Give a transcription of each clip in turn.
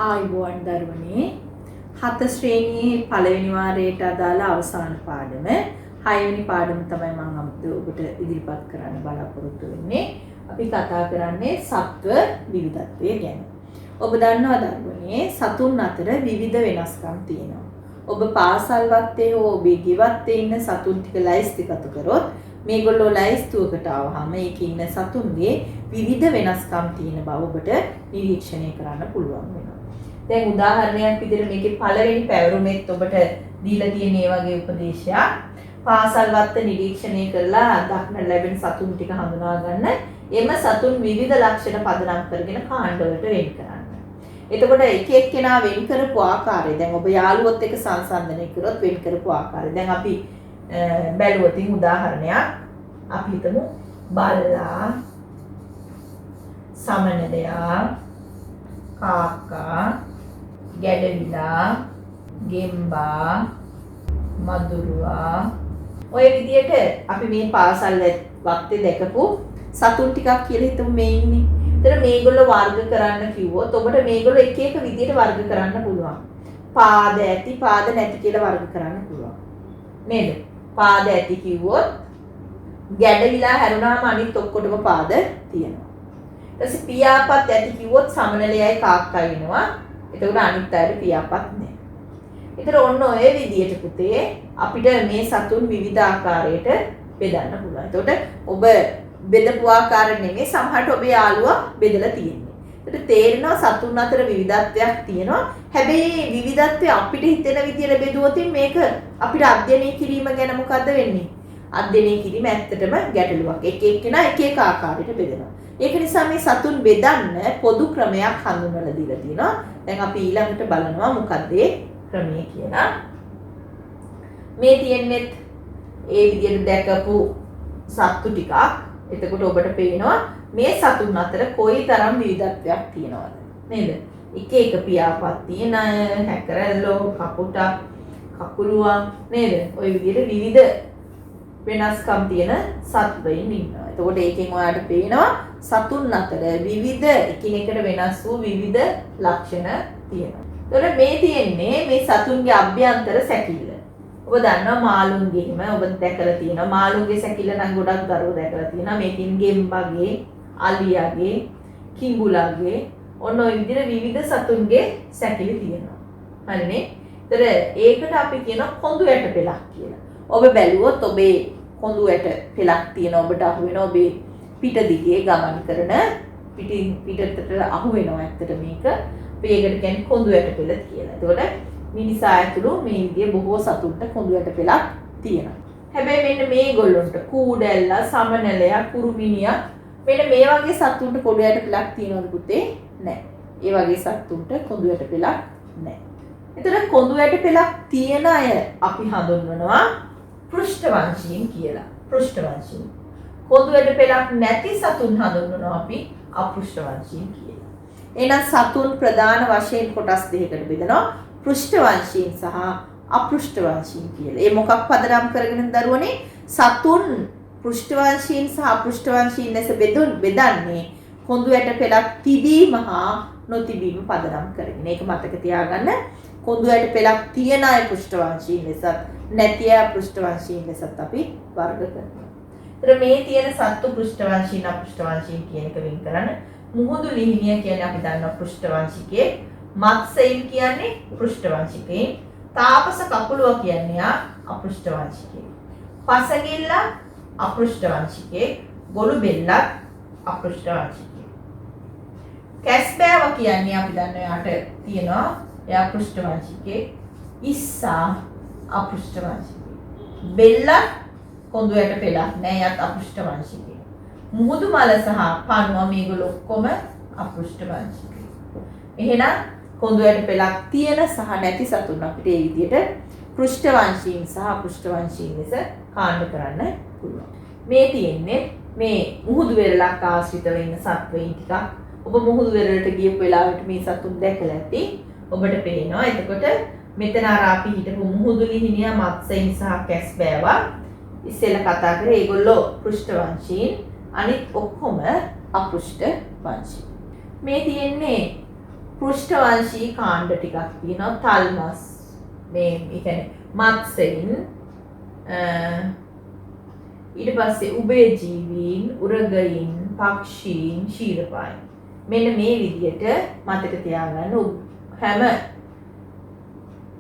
ආයුබෝවන් දරුවනේ හත ශ්‍රේණියේ පළවෙනි වාරයට අදාළ අවසාන පාඩම 6 වෙනි පාඩම තමයි මම ඔබට ඉදිරිපත් කරන්න බලාපොරොත්තු වෙන්නේ. අපි කතා කරන්නේ සත්ව විවිධත්වය ගැන. ඔබ දන්නවා දරුවනේ සතුන් අතර විවිධ වෙනස්කම් තියෙනවා. ඔබ පාසල් වත්තේ හෝ ඔබේ ගෙවත්තේ ඉන්න සතුන් ටික ලයිස්තිගත කරොත් මේගොල්ලෝ ලයිස්තුවකට ආවහම ඒකේ ඉන්න සතුන්ගේ විවිධ වෙනස්කම් තියෙන බව ඔබට නිරීක්ෂණය කරන්න පුළුවන් වෙනවා. දැන් උදාහරණයක් විදිහට මේකේ පළවෙනි පැවරුමෙත් ඔබට දීලා තියෙන මේ වගේ උපදේශයක්. පාසල් වත්ත නිරීක්ෂණය කරලා දක්න ලැබෙන සතුන් ටික හඳුනා ගන්න. එම සතුන් විවිධ ලක්ෂණ පදනම් කරගෙන කාණ්ඩ වලට වෙන් කරන්න. එතකොට එක එක්කෙනා වෙන් කරපු ආකාරය දැන් ඔබ යාළුවොත් එක්ක සංසන්දනය කරොත් වෙන් කරපු ආකාරය. දැන් අපි බැලුවොත් උදාහරණයක් අපි හිතමු බල්ලා, සමනලයා, කාකා, ගැඩවිලා, ගෙම්බා, මදුරුවා ඔය විදියට අපි මේ පාසල් වත්තේ දැකපු සතුන් ටිකක් කියලා හිතමු මේ ඉන්නේ. ඒතර මේගොල්ලෝ වර්ග කරන්න කිව්වොත් ඔබට මේගොල්ලෝ එක එක විදියට වර්ග කරන්න පුළුවන්. පාද ඇති, පාද නැති කියලා වර්ග කරන්න පුළුවන්. නේද? පාද ඇති කිව්වොත් ගැඩවිලා හැරුණාම අනිත් ඔක්කොටම පාද තියෙනවා. ඊට පස්සේ පියාපත් ඇති කිව්වොත් සමනලයයි කාක්කයි වෙනවා. එතකොට අනිත් අයට පියාපත් නැහැ. ඒතර ඔන්න ඔය විදියට පුතේ අපිට මේ සතුන් විවිධ ආකාරයට බෙදන්න පුළුවන්. එතකොට ඔබ බෙදපු ආකාරය නෙමෙයි සමහරට ඔබේ යාළුවා බෙදලා තියෙන්නේ. ඒකට තේරෙනවා සතුන් අතර විවිධත්වයක් තියෙනවා. හැබැයි විවිධත්වය අපිට හිතෙන විදියට බෙදුවොත් මේක අපිට අධ්‍යයනය කිරීම ගැන මොකද්ද වෙන්නේ? අධ්‍යයනය කිරීම ඇත්තටම ගැටලුවක්. එක එක්කෙනා එක එක ආකාරයට බෙදනවා. ඒක නිසා මේ සතුන් බෙදන්න පොදු ක්‍රමයක් හඳුන්වලා දීලා තියෙනවා. දැන් අපි ඊළඟට බලනවා මොකද්ද ඒ ක්‍රමය කියලා. මේ තියෙන්නේ ඒ විදියට දැකපු සත්තු ටිකක්. එතකොට ඔබට පේනවා මේ සතුන් අතර කොයිතරම් විවිධත්වයක් තියෙනවද නේද? එක එක පියාපත් තියෙන හැකරැල්ලෝ, කපුටා, කකුලුවා නේද? ওই විදිහට විවිධ වෙනස්කම් තියෙන සත්වයින් ඉන්නවා. එතකොට ඒකෙන් ඔයාලට පේනවා සතුන් අතර විවිධ එකිනෙකට වෙනස් වූ විවිධ ලක්ෂණ තියෙනවා. එතකොට මේ තියෙන්නේ මේ සතුන්ගේ අභ්‍යන්තර සැකිල්ල. ඔබ දන්නවා මාළුන්ගේම ඔබ දැකලා තියෙනවා මාළුන්ගේ සැකිල්ල නම් ගොඩක් දරුවෝ දැකලා තියෙනවා. මේකින් ගෙම්බගේ, අලියාගේ, කිඹුලාගේ ඔන්න ඔය විදිහට විවිධ සතුන්ගේ සැකිලි තියෙනවා. හරිනේ? ඒතර ඒකට අපි කියනවා කොඳු ඇට පෙලක් කියලා. ඔබ බැලුවොත් ඔබේ කොඳු ඇට පෙලක් තියෙන ඔබට අහු වෙනවා ඔබේ පිට දිගේ ගමන් කරන පිටතට අහු වෙනවා ඇත්තට මේක. අපි ඒකට කියන්නේ කොඳු ඇට පෙල කියලා. එතකොට මිනිසා ඇතුළු මේ විදිහේ බොහෝ සතුන්ට කොඳු ඇට පෙලක් තියෙනවා. හැබැයි මෙන්න මේගොල්ලොන්ට කූඩැල්ලා, සමනලයා, කුරුමිනියා මෙන්න මේ වගේ සතුන්ට කොඳු ඇට පෙලක් තියෙනවද පුතේ? නැහැ. ඒ වගේ සතුන්ට කොඳු ඇට පෙලක් නැහැ. එතකොට කොඳු ඇට පෙලක් තියෙන අය අපි හඳුන්වනවා පෘෂ්ඨවංශීන් කියලා. පෘෂ්ඨවංශීන්. කොඳු ඇට පෙලක් නැති සතුන් හඳුන්වනවා අපි අපෘෂ්ඨවංශීන් කියලා. එහෙනම් සතුන් ප්‍රධාන වශයෙන් කොටස් දෙකකට බෙදනවා. පෘෂ්ඨවංශීන් සහ අපෘෂ්ඨවංශීන් කියලා. ඒ මොකක් පදනම් කරගෙන දරුවනේ සතුන් පෘෂ්ඨවංශීන් සහ අපෘෂ්ඨවංශීන් ලෙස බෙදන්නේ කොඳු ඇට පෙලක් තිබීම හා නොතිබීම පදනම් කරගෙන. ඒක මතක තියාගන්න. කොඳු ඇට පෙලක් තියෙන අය පෘෂ්ඨවංශීන් ලෙසත් නැති අය අපෘෂ්ඨවංශීන් ලෙසත් අපි වර්ග කරනවා. ඒතර මේ තියෙන සත්තු පෘෂ්ඨවංශීන් අපෘෂ්ඨවංශීන් කියන එක වෙන් කරන්න. මුහුදු ලිහිණිය කියන්නේ අපි දන්නවා පෘෂ්ඨවංශිකේ. මත්ස්‍යයින් කියන්නේ පෘෂ්ඨවංශිකේ. තාපස කකුලුව කියන්නේ අපෘෂ්ඨවංශිකේ. පසගිල්ල අපෘෂ්ඨවංශිකේ. ගොළු බෙල්ලත් අපෘෂ්ඨවංශිකේ. කැස්බෑව කියන්නේ අපි දන්නවා යට තියෙනවා එයා පෘෂ්ඨවංශිකේ. ඉස්සා අපෘෂ්ඨවංශිකේ. බෙල්ල කොඳු ඇට පෙලක් නෑ යත් අපෘෂ්ඨවංශිකේ. මුහුදු මල සහ පණුව මේගොල්ලෝ ඔක්කොම අපෘෂ්ඨවංශිකේ. එහෙනම් කොඳු ඇට පෙලක් තියෙන සහ නැති සතුන් අපිට මේ විදිහට පෘෂ්ඨවංශීන් සහ අපෘෂ්ඨවංශීන් ලෙස කාණ්ඩ කරන්න පුළුවන්. මේ තියෙන්නේ මේ මුහුදු වෙරළක් ආශ්‍රිතව ඉන්න සත්වයින් ටිකක්. ඔබ මුහුදු වෙරළට ගියපු වෙලාවට මේ සතුන් දැකලා ඇති. ඔබට පේනවා. එතකොට මෙතන අර අපි හිටපු මුහුදු ලිහිණියා, මත්ස්‍යයින් සහ කැස්බෑවා ඉස්සෙල්ලා කතා කරේ. ඒගොල්ලෝ පෘෂ්ඨවංශීන්, අනිත් ඔක්කොම අපෘෂ්ඨවංශීන්. මේ තියෙන්නේ පෘෂ්ඨවංශී කාණ්ඩ ටිකක් තියෙනවා. තල්මස් මේ කියන්නේ මත්ස්‍යයින් ඊට පස්සේ උභයජීවීන්, උරගයින්, පක්ෂීන්, ക്ഷീරපායන්. මෙන්න මේ විදිහට මතක තියාගන්න. හැම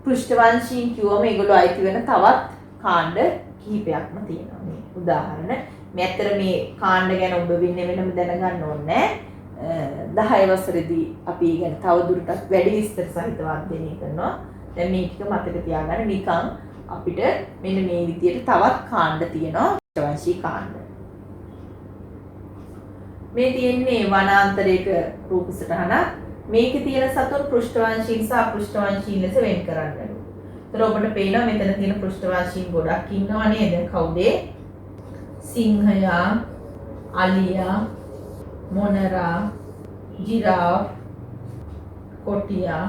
පෘෂ්ඨවංශීන් කිව්වම ඒගොල්ලෝ අයිති වෙන තවත් කාණ්ඩ කිහිපයක්ම තියෙනවා. මේ උදාහරණ මේ ඇත්තට මේ කාණ්ඩ ගැන ඔබ වෙනම දැනගන්න ඕනේ. 10 වසරේදී අපි ගැන තව දුරටත් වැඩි විස්තර සහිතව අධ්‍යයනය කරනවා. දැන් මේ ටික මතක තියාගන්න නිකන් අපිට මෙන්න මේ විදිහට තවත් කාණ්ඩ තියෙනවා. පෘෂ්ඨවංශී කාණ්ඩ. මේ තියෙන්නේ වනාන්තරයක රූප සටහනක්. මේකේ තියෙන සතුන් පෘෂ්ඨවංශීන් සහ අපෘෂ්ඨවංශීන් ලෙස වෙන් කරන්න ඕනේ. ඒතර ඔබට පේනවා මෙතන තියෙන පෘෂ්ඨවංශීන් ගොඩක් ඉන්නවා නේද? කවුද? සිංහයා, අලියා, මොනරා, ජිරාෆ්, කොටියා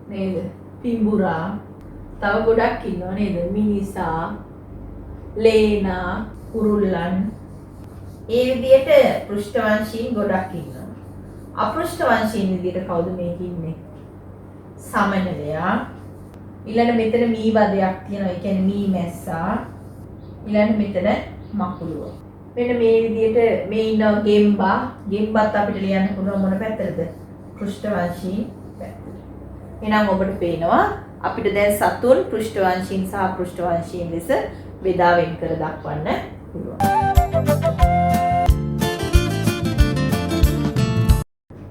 නේද? පිඹුරා, තව ගොඩක් ඉන්නවා නේද? මිනිසා, ලේනා, කුරුල්ලන්. ඒ විදිහට පෘෂ්ඨවංශීන් ගොඩක් ඉන්නවා. අපෘෂ්ඨවංශීන් විදිහට කවුද මේක ඉන්නේ? සමනලයා. ඊළඟ මෙතන මී වදයක් තියෙනවා. ඒ කියන්නේ මී මැස්සා. ඊළඟ මෙතන මකුළුව. මෙන්න මේ විදිහට මේ ඉන්නවා ගෙම්බා. ගෙම්බත් අපිට ලියන්න පුළුවන් මොන පැත්තටද? පෘෂ්ඨවංශීන් පැත්තට. එහෙනම් ඔබට පේනවා අපිට දැන් සතුන් පෘෂ්ඨවංශීන් සහ අපෘෂ්ඨවංශීන් ලෙස බෙදා වෙන් කර දක්වන්න පුළුවන්.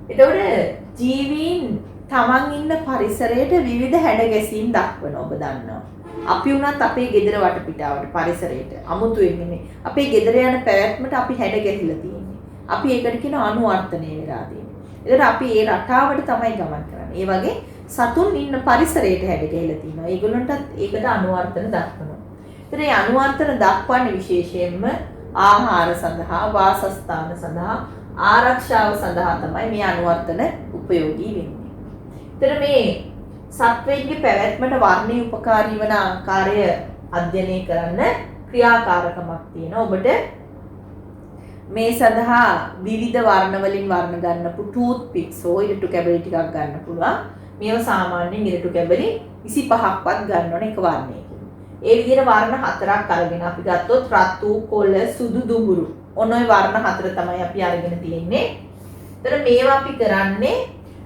එතකොට ජීවීන් තමන් ඉන්න පරිසරයට විවිධ හැඩ ගැසීම් දක්වන ඔබ දන්නවා. අපි වුණත් අපේ ගෙදර වටපිටාවට පරිසරයට අමුතුවෙන් නෙමෙයි. අපේ ගෙදර යන පැවැත්මට අපි හැඩ ගැහිලා තියෙන්නේ. අපි ඒකට කියන අනුවර්තනය වෙලා තියෙන්නේ. ඒකට අපි ඒ රටාවට තමයි ගමන් කරන්නේ. ඒ වගේ සතුන් ඉන්න පරිසරයට හැඩ ගැහිලා තියෙනවා. ඒගොල්ලන්ටත් ඒකට අනුවර්තන දක්වනවා. ඒතර මේ අනුවර්තන දක්වන්නේ විශේෂයෙන්ම ආහාර සඳහා, වාසස්ථාන සඳහා, ආරක්ෂාව සඳහා තමයි මේ අනුවර්තන උපයෝගී වෙන්නේ. ඒතර මේ සත්වයන්ගේ පැවැත්මට වර්ණීය උපකාරී වන ආකාරය අධ්‍යයනය කරන්න ක්‍රියාකාරකමක් තියෙනවා. ඔබට මේ සඳහා විවිධ වර්ණ වලින් වර්ණ ගන්නපු ටූත් පික්ස් හෝ ඉරටු කැබලි ටිකක් ගන්න පුළුවන්. මේව සාමාන්‍යයෙන් ඉරටු කැබලි 25ක්වත් ගන්න ඕන එක වර්ණයකින්. ඒ විදිහට වර්ණ 4ක් අරගෙන අපි ගත්තොත් රතු, කොළ, සුදු, දුඹුරු. ඔන්න ඔය වර්ණ 4 තමයි අපි අරගෙන තියෙන්නේ. ඒතර මේවා අපි කරන්නේ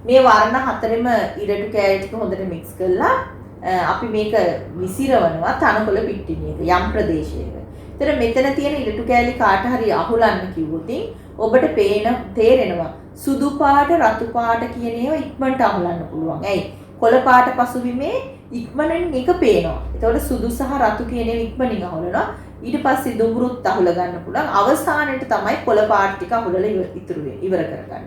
මේ වර්ණ 4ෙම ඉරටු කෑලි ටික හොඳට මික්ස් කරලා අපි මේක විසිරවනවා තනකොළ පිටිනියක යම් ප්‍රදේශයක. ඒතර මෙතන තියෙන ඉරටු කෑලි කාට හරි අහුලන්න කිව්වොත් ඔබට තේරෙනවා සුදු පාට රතු පාට කියන ඒවා ඉක්මනට අහුලන්න පුළුවන්. ඇයි? කොළ පාට පසුබිමේ ඉක්මනින් එක පේනවා. ඒතකොට සුදු සහ රතු කියන ඒවා ඉක්මනින් අහුලනවා. ඊට පස්සේ දුඹුරුත් අහුල ගන්න පුළුවන්. අවසානයේට තමයි කොළ පාට ටික අහුලලා ඉවර කරගන්න.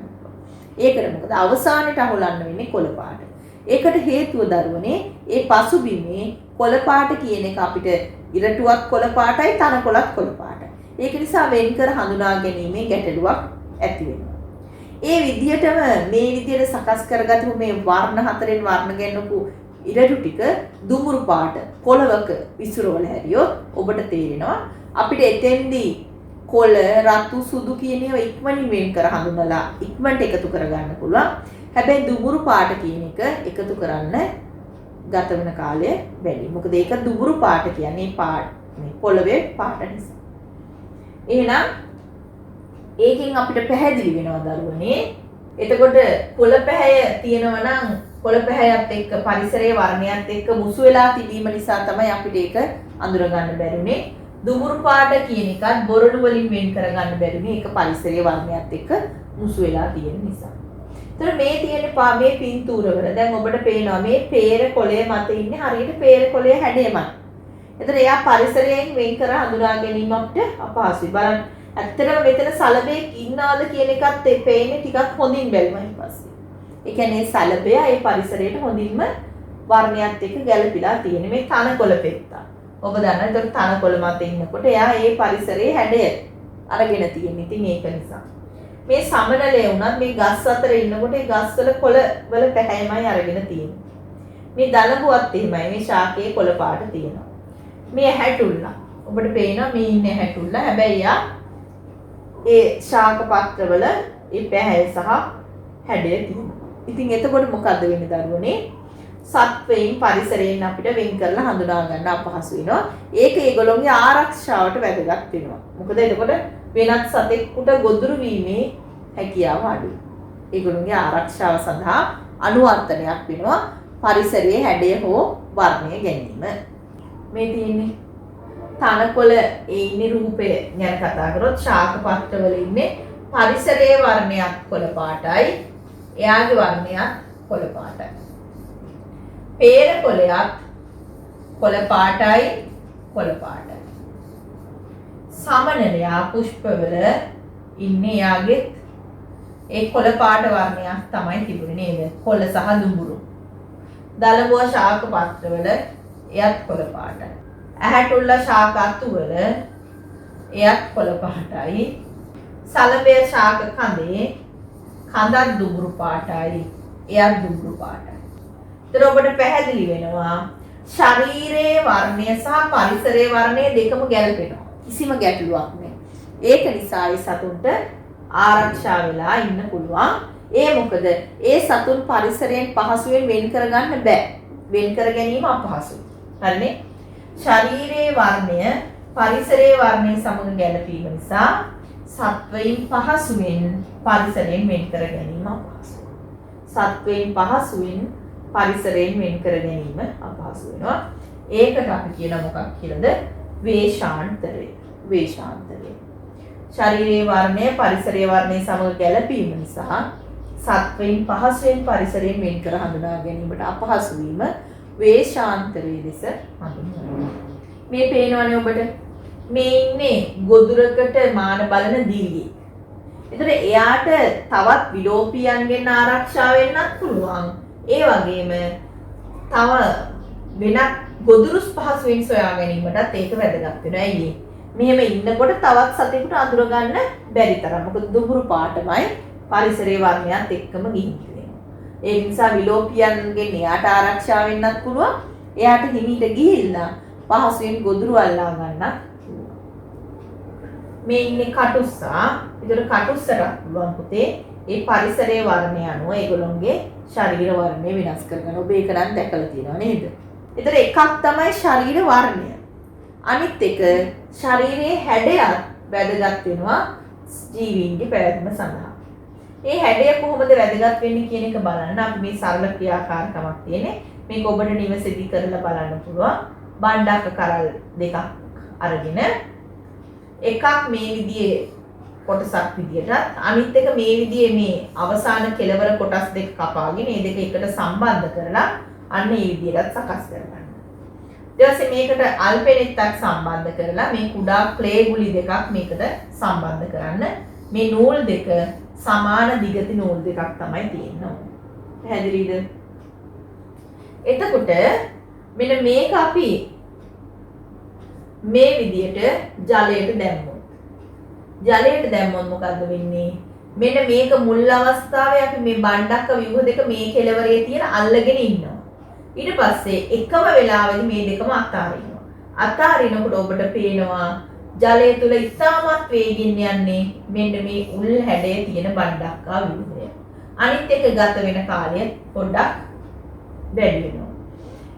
ඒකට මොකද අවසානයේට අහුලන්න වෙන්නේ කොළ පාට. ඒකට හේතුව දරුවනේ ඒ පසුබිමේ කොළ පාට කියන එක අපිට ඉරටුවක් කොළ පාටයි තනකොළත් කොළ පාටයි. ඒක නිසා වෙන්කර හඳුනා ගැනීමේ ගැටලුවක් ඇති වෙනවා. ඒ විදිහටම මේ විදිහට සකස් කරගත්තු මේ වර්ණ 4ෙන් වර්ණ ගන්නපු ඉරටු ටික දුඹුරු පාට පොළවක විසිරවල හැරියොත් ඔබට තේරෙනවා අපිට එතෙන්දී කොළ රතු සුදු කියන ඒවා ඉක්මනින් වෙන් කර හඳුනලා ඉක්මනට එකතු කරගන්න පුළුවන්. හැබැයි දුඹුරු පාට කියන එක එකතු කරන්න ගත වෙන කාලය වැඩි. මොකද ඒක දුඹුරු පාට කියන්නේ මේ පොළවේ පාට නිසා. එහෙනම් ඒකෙන් අපිට පැහැදිලි වෙනවා දරුවනේ. එතකොට කොළ පැහැය තියෙනවා නම් කොළ පැහැයත් එක්ක පරිසරයේ වර්ණයත් එක්ක මුසු වෙලා තිබීම නිසා තමයි අපිට ඒක අඳුර ගන්න බැරිුනේ. දුඹුරු පාට කියන එකත් බොරළු වලින් වෙන් කරගන්න බැරිුනේ. ඒක පරිසරයේ වර්ණයත් එක්ක මුසු වෙලා තියෙන නිසා. ඒතර මේ තියෙන මේ පින්තූරවල දැන් ඔබට පේනවා මේ peer කොළය මත ඉන්නේ හරියට peer කොළය හැඩයමයි. ඒතර එයා පරිසරයෙන් වෙන් කර හඳුනා ගැනීම අපිට අපහසුයි. බලන්න ඇත්තටම මෙතන සලබෙක් ඉන්නවද කියන එකත් පේන්නේ ටිකක් හොඳින් බැලුවයින් පස්සේ. ඒ කියන්නේ සලබය ඒ පරිසරයට හොඳින්ම වර්ණයත් එක්ක ගැළපීලා තියෙන මේ තනකොළ පෙත්තා. ඔබ දන්නා ඒතර තනකොළ මත ඉන්නකොට එයා ඒ පරිසරයේ හැඩය අරගෙන තියෙන. ඉතින් ඒක නිසා මේ සමනලය වුණත් මේ ගස් අතර ඉන්නකොට ඒ ගස් වල කොළ වල පැහැයමයි අරගෙන තියෙන්නේ. මේ දලබුවත් එහෙමයි. මේ ශාකයේ කොළ පාට තියෙනවා. මේ හැටුල්ල. ඔබට පේනවා මේ ඉන්නේ හැටුල්ල. හැබැයි යා ඒ ශාක පත්‍රවල ඒ පැහැය සහ හැඩය තියෙනවා. ඉතින් එතකොට මොකද්ද වෙන්නේ දරුවනේ? සත්වයින් පරිසරයෙන් අපිට වෙන් කරලා හඳුනා ගන්න අපහසු වෙනවා. ඒක ඒගොල්ලෝගේ ආරක්ෂාවට වැදගත් වෙනවා. මොකද එතකොට වෙනත් සතෙකුට ගොදුරු වීමේ හැකියාව අඩුයි. ඒගොල්ලෝගේ ආරක්ෂාව සඳහා අනුවර්තනයක් වෙනවා පරිසරයේ හැඩය හෝ වර්ණය ගැනීම. මේ තියෙන්නේ තනකොළ ඒ ඉන්නේ රූපය ගැන කතා කරොත් ශාක පත්‍රවල ඉන්නේ පරිසරයේ වර්ණයක් කොළ පාටයි, එයාගේ වර්ණයක් කොළ පාටයි. පේර කොළයක් කොළ පාටයි, කොළ පාටයි. සමනලයා පුෂ්පවල ඉන්නේ එයාගේ ඒ කොළ පාට වර්ණයක් තමයි තිබුණේ නේද? කොළ සහ දුඹුරු. දලබුව ශාක පත්‍රවල එයත් කොළ පාටයි. ඇහැටුල්ල ශාක අතුවල එයත් කොළ පාටයි. සලබය ශාක කඳේ කඳත් දුඹුරු පාටයි, එයත් දුඹුරු පාටයි. ඒතර ඔබට පැහැදිලි වෙනවා ශරීරයේ වර්ණය සහ පරිසරයේ වර්ණය දෙකම ගැලපෙනවා. කිසිම ගැටලුවක් නැහැ. ඒක නිසා ඒ සතුන්ට ආරක්ෂා වෙලා ඉන්න පුළුවන්. ඒ මොකද ඒ සතුන් පරිසරයෙන් පහසුවෙන් වෙන් කරගන්න බෑ. වෙන් කර ගැනීම අපහසුයි. හරිනේ? ශරීරයේ වර්ණය පරිසරයේ වර්ණය සමග ගැලපීම නිසා සත්වයින් පහසුවෙන් පරිසරයෙන් වෙන් කර ගැනීම අපහසුයි. සත්වයින් පහසුවෙන් පරිසරයෙන් වෙන් කර ගැනීම අපහසු වෙනවා. ඒකට අපි කියන මොකක් කියලාද? වේශාන්තරය. වේශාන්තරය. ශරීරයේ වර්ණය පරිසරයේ වර්ණය සමග ගැලපීම නිසා සත්වයින් පහසුවෙන් පරිසරයෙන් වෙන් කර හඳුනා ගැනීමට අපහසු වීම වේශාන්තරයේ ලෙස හඳුන්වනවා. මේ පේනවනේ ඔබට. මේ ඉන්නේ ගොදුරකට මාන බලන දිවියෙක්. ඒතර එයාට තවත් විලෝපියන්ගෙන් ආරක්ෂා වෙන්නත් පුළුවන්. ඒ වගේම තව වෙනත් ගොදුරුස් පහසුවෙන් සොයා ගැනීමටත් ඒක වැදගත් වෙනවා. ඇයි ඒ? මෙහෙම ඉන්නකොට තවත් සතෙකුට අඳුර ගන්න බැරි තරම්. මොකද දුඹුරු පාටමයි පරිසරයේ වර්ණයත් එක්කම ගිහින් තියෙනවා. ඒ නිසා විලෝපියන්ගෙන් එයාට ආරක්ෂා වෙන්නත් පුළුවන්. එයාට හිමීට ගිහිල්ලා පහසුවෙන් ගොදුරු අල්ලා ගන්නත් පුළුවන්. මේ ඉන්නේ කටුස්සා. ඒතර කටුස්සට පුළුවන් පුතේ ඒ පරිසරයේ වර්ණය අනුව ඒගොල්ලොන්ගේ ශරීර වර්ණය වෙනස් කරගන්න. ඔබ ඒක නම් දැකලා තියෙනව නේද? ඒතර එකක් තමයි ශරීර වර්ණය. අනිත් එක ශරීරයේ හැඩයත් වැදගත් වෙනවා ජීවීන්ගේ පැවැත්ම සඳහා. ඒ හැඩය කොහොමද වැදගත් වෙන්නේ කියන එක බලන්න අපි මේ සරල ක්‍රියාකාරකමක් තියෙන්නේ. මේක ඔබට නිවසේදී කරලා බලන්න පුළුවන්. බණ්ඩාක කරල් දෙකක් අරගෙන එකක් මේ විදිහේ කොටසක් විදිහට අනිත් එක මේ විදිහේ මේ අවසාන කෙලවර කොටස් දෙක කපාගෙන මේ දෙක එකට සම්බන්ධ කරලා අන්න මේ විදිහට සකස් කරගන්න. ඊට පස්සේ මේකට අල්පෙනෙත්තක් සම්බන්ධ කරලා මේ කුඩා ක්ලේ ගුලි දෙකක් මේකට සම්බන්ධ කරන්න. මේ නූල් දෙක සමාන දිගති නූල් දෙකක් තමයි තියෙන්නේ. පැහැදිලිද? එතකොට මෙන්න මේක අපි මේ විදිහට ජලයට දැම්මොත්. ජලයට දැම්මොත් මොකද්ද වෙන්නේ? මෙන්න මේක මුල් අවස්ථාවේ අපි මේ බණ්ඩක්ක ව්‍යුහ දෙක මේ කෙලවරේ තියලා අල්ලගෙන ඉන්නවා. ඊට පස්සේ එකම වෙලාවෙදි මේ දෙකම අතාරිනවා. අතාරිනකොට ඔබට පේනවා ජලය තුල ඉතාමත් වේගින් යන්නේ මෙන්න මේ උල් හැඩයේ තියෙන බණ්ඩක්කා ව්‍යුහය. අනිත් එක ගත වෙන කාලය පොඩ්ඩක් වැඩි වෙනවා.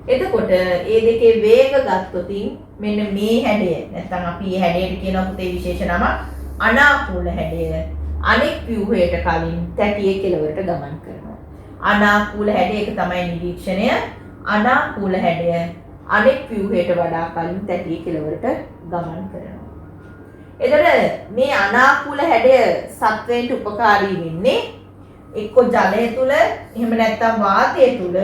එතකොට මේ දෙකේ වේග ගත්තොතින් මෙන්න මේ හැඩය නැත්නම් අපි මේ හැඩයට කියන පුතේ විශේෂ නම අනාකූල හැඩය අනෙක් ව්‍යුහයට කලින් තැටියේ කෙලවරට ගමන් කරනවා. අනාකූල හැඩය එක තමයි නිරීක්ෂණය. අනාකූල හැඩය අනෙක් ව්‍යුහයට වඩා කලින් තැටියේ කෙලවරට ගමන් කරනවා. එතකොට මේ අනාකූල හැඩය සත්වයන්ට උපකාරී වෙන්නේ එක්ක ජලය තුල එහෙම නැත්නම් වාතය තුල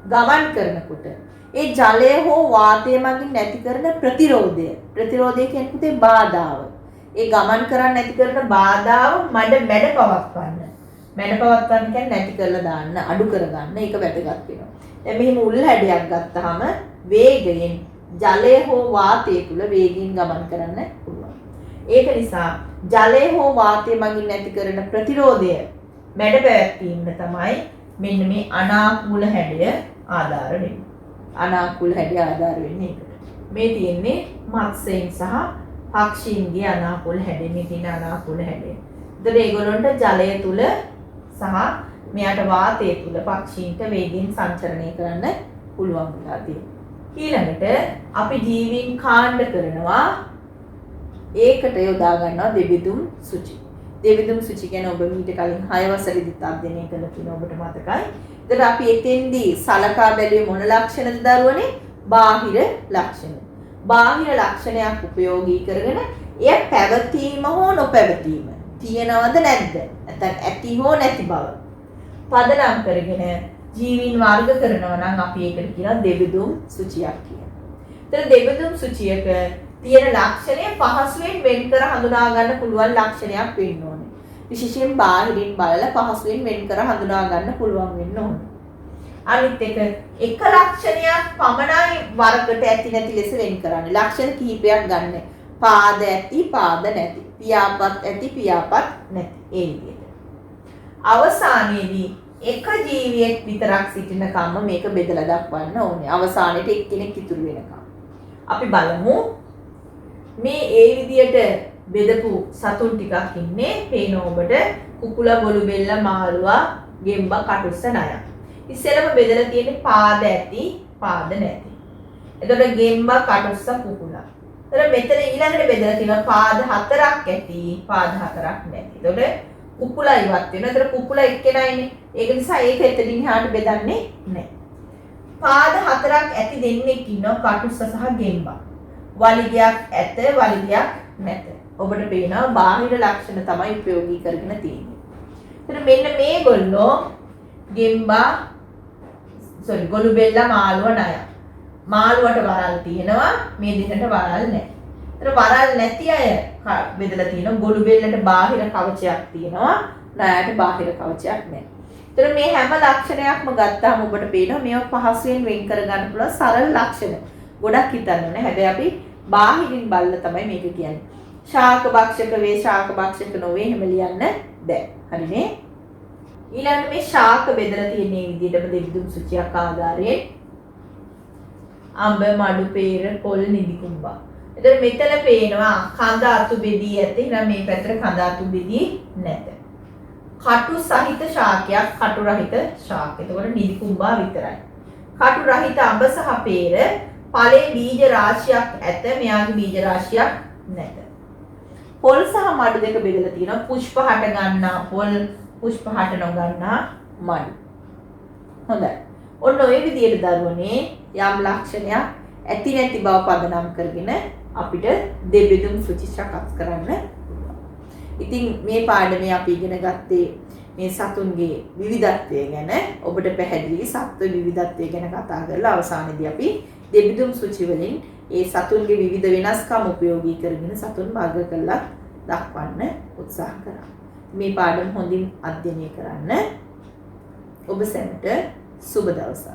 ගමන් කරනකොට ඒ ජලය හෝ වාතය මගින් නැති කරන ප්‍රතිරෝධය. ප්‍රතිරෝධය කියන්නේ පුතේ බාධාව. ඒ ගමන් කරන්න නැති කරන බාධාව මැඩ පවත්වන්න. මැඩ පවත්වන්න කියන්නේ නැති කරලා දාන්න, අඩු කරගන්න. ඒක වැදගත් වෙනවා. දැන් මෙහිම උල් හැඩයක් ගත්තාම වේගයෙන් ජලය හෝ වාතය තුල වේගයෙන් ගමන් කරන්න පුළුවන්. ඒක නිසා ජලය හෝ වාතය මගින් නැති කරන ප්‍රතිරෝධය මැඩ පැවැත්වීමට තමයි මෙන්න මේ අනාකූල හැඩය ආධාර වෙන්නේ. අනාකූල හැඩය ආධාර වෙන්නේ ඒකට. මේ තියෙන්නේ මත්ස්‍යයන් සහ පක්ෂීන්ගේ අනාකූල හැඩය. මේ තියෙන අනාකූල හැඩය. ඒතර ඒගොල්ලන්ට ජලය තුල සහ මෙයාට වාතය තුල පක්ෂීන්ට වේගයෙන් සංචරණය කරන්න පුළුවන් වෙලා තියෙනවා. ඊළඟට අපි ජීවීන් කාණ්ඩ කරනවා ඒකට යොදා ගන්නවා දෙබිදුම් සුචි. දෙබිදුම් සුචි ගැන ඔබ මීට කලින් 6 වසරේදීත් අධ්‍යයනය කළා කියලා ඔබට මතකයි. ඒතර අපි එතෙන්දී සලකා බැලුවේ මොන ලක්ෂණද දරුවනේ? බාහිර ලක්ෂණ. බාහිර ලක්ෂණයක් උපයෝගී කරගෙන එය පැවතීම හෝ නොපැවතීම තියෙනවද නැද්ද? නැත්නම් ඇති හෝ නැති බව පදනම් කරගෙන ජීවීන් වර්ග කරනවා නම් අපි ඒකට කියනවා දෙබිදුම් සුචියක් කියලා. ඒතර දෙබිදුම් සුචියක තියෙන ලක්ෂණය පහසුවෙන් වෙන් කර හඳුනා ගන්න පුළුවන් ලක්ෂණයක් වෙන්න ඕනේ. විශේෂයෙන් බාහිරින් බලලා පහසුවෙන් වෙන් කර හඳුනා ගන්න පුළුවන් වෙන්න ඕනේ. අනිත් එක ලක්ෂණයක් පමණයි වර්ගකට ඇති නැති ලෙස වෙන් කරන්නේ. ලක්ෂණ කිහිපයක් ගන්න. පාද ඇති, පාද නැති. පියාපත් ඇති, පියාපත් නැති. ඒ විදිහට. අවසානයේදී එක ජීවියෙක් විතරක් සිටින කම මේක බෙදලා දක්වන්න ඕනේ. අවසානයේට එක්කෙනෙක් ඉතුරු වෙනකම්. අපි බලමු මේ ඒ විදිහට බෙදපු සතුන් ටිකක් ඉන්නේ. පේන ඔබට කුකුලා, ගොළු බෙල්ල, මාළුවා, ගෙම්බා, කටුස්ස, නය. ඉස්සෙල්ලම බෙදලා තියෙන්නේ පාද ඇති, පාද නැති. එතකොට ගෙම්බා, කටුස්ස, කුකුලා. එතකොට මෙතන ඊළඟට බෙදලා තියෙනවා පාද 4ක් ඇති, පාද 4ක් නැති. එතකොට කුකුලා ඉවත් වෙනවා. එතකොට කුකුලා එක්කෙනයිනේ. ඒක නිසා ඒක එතනින් එහාට බෙදන්නේ නැහැ. පාද 4ක් ඇති දෙන්නෙක් ඉන්නවා කටුස්ස සහ ගෙම්බා. වලිගයක් ඇත, වලිගයක් නැත. ඔබට පේනවා බාහිර ලක්ෂණ තමයි ප්‍රයෝගී කරගෙන තියෙන්නේ. එතකොට මෙන්න මේගොල්ලෝ ගෙම්බා ගොළු බෙල්ල, මාළුවා, නය. මාළුවට වරල් තියෙනවා, මේ දෙන්නට වරල් නැහැ. එතකොට වරල් නැති අය බෙදලා තියෙනවා ගොළු බෙල්ලට බාහිර කවචයක් තියෙනවා, නයට බාහිර කවචයක් නැහැ. එතකොට මේ හැම ලක්ෂණයක්ම ගත්තාම ඔබට පේනවා මේවා පහසුවෙන් වෙන් කර ගන්න පුළුවන් සරල ලක්ෂණ. ගොඩක් හිතන්න ඕනේ. හැබැයි අපි බාහිරින් බලලා තමයි මේක කියන්නේ. ශාක භක්ෂක වේ, ශාක භක්ෂක නොවේ එහෙම ලියන්න බෑ. හරිනේ? ඊළඟ මේ ශාක බෙදලා තියෙන මේ විදිහටම දෙවිදුම් සුචියක් ආධාරයෙන් අඹ, මඩු, peer, පොල්, නිදි කුඹා. එතකොට මෙතන පේනවා කඳ අතු බෙදී ඇත. එහෙනම් මේ පැත්තට කඳ අතු බෙදී නැත. කටු සහිත ශාකයක්, කටු රහිත ශාක. එතකොට නිදි කුඹා විතරයි. කටු රහිත අඹ සහ peer ඵලයේ බීජ රාශියක් ඇත. මෙයාගේ බීජ රාශියක් නැත. පොල් සහ මඩු දෙක බෙදලා තියෙනවා. පුෂ්ප හට ගන්නා පොල්, පුෂ්ප හට නොගන්නා මඩු. හොඳයි. ඔන්න ඔය විදිහට දරුවනේ යම් ලක්ෂණයක් ඇති නැති බව පදනම් කරගෙන අපිට දෙබෙදුම් සුචි සකස් කරන්න පුළුවන්. ඉතින් මේ පාඩමේ අපි ඉගෙන ගත්තේ මේ සතුන්ගේ විවිධත්වය ගැන. ඔබට පැහැදිලි සත්ත්ව විවිධත්වය ගැන කතා කරලා අවසානයේදී අපි දෙබෙදුම් සුචි වලින් ඒ සතුන්ගේ විවිධ වෙනස්කම් උපයෝගී කරගෙන සතුන් වර්ග කරලා දක්වන්න උත්සාහ කරා. මේ පාඩම හොඳින් අධ්‍යයනය කරන්න. ඔබ සැමට සුබ දවසක්.